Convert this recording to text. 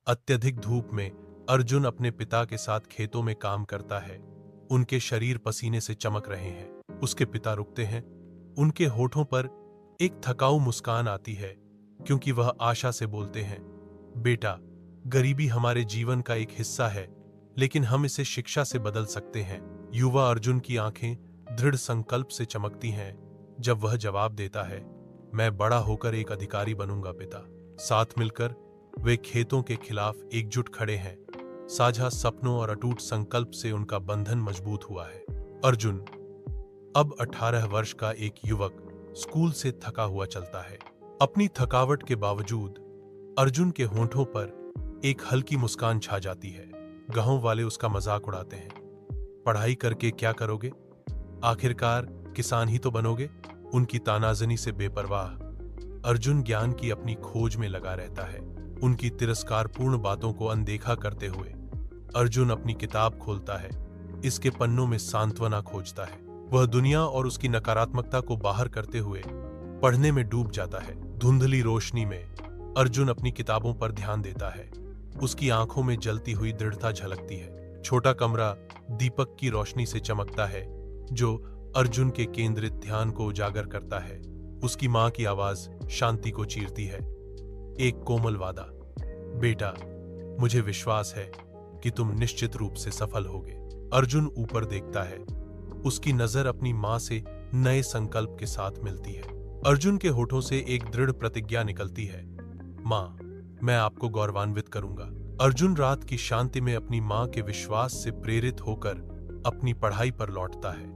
अत्यधिक धूप में अर्जुन अपने पिता के साथ खेतों में काम करता है। उनके शरीर पसीने से चमक रहे हैं। उसके पिता रुकते हैं। उनके होठों पर एक थकाऊ मुस्कान आती है, क्योंकि वह आशा से बोलते हैं, बेटा, गरीबी हमारे जीवन का एक हिस्सा है, लेकिन हम इसे शिक्षा से बदल सकते हैं। युवा अर्जुन की आंखें दृढ़ संकल्प से चमकती हैं जब वह जवाब देता है, मैं बड़ा होकर एक अधिकारी बनूंगा पिता। साथ मिलकर वे खेतों के खिलाफ एकजुट खड़े हैं। साझा सपनों और अटूट संकल्प से उनका बंधन मजबूत हुआ है। अर्जुन, अब 18 वर्ष का एक युवक, स्कूल से थका हुआ चलता है। अपनी थकावट के बावजूद अर्जुन के होंठों पर एक हल्की मुस्कान छा जाती है। गांव वाले उसका मजाक उड़ाते हैं, पढ़ाई करके क्या करोगे? आखिरकार किसान ही तो बनोगे। उनकी तानाजनी से बेपरवाह अर्जुन ज्ञान की अपनी खोज में लगा रहता है। उनकी तिरस्कारपूर्ण बातों को अनदेखा करते हुए अर्जुन अपनी किताब खोलता है। इसके पन्नों में सांत्वना खोजता है। वह दुनिया और उसकी नकारात्मकता को बाहर करते हुए पढ़ने में डूब जाता है। धुंधली रोशनी में अर्जुन अपनी किताबों पर ध्यान देता है। उसकी आंखों में जलती हुई दृढ़ता झलकती है। छोटा कमरा दीपक की रोशनी से चमकता है, जो अर्जुन के केंद्रित ध्यान को उजागर करता है। उसकी मां की आवाज शांति को चीरती है। एक कोमल वादा, बेटा, मुझे विश्वास है कि तुम निश्चित रूप से सफल होगे। अर्जुन ऊपर देखता है। उसकी नजर अपनी मां से नए संकल्प के साथ मिलती है। अर्जुन के होठों से एक दृढ़ प्रतिज्ञा निकलती है, मां, मैं आपको गौरवान्वित करूंगा। अर्जुन रात की शांति में अपनी मां के विश्वास से प्रेरित होकर अपनी पढ़ाई पर लौटता है।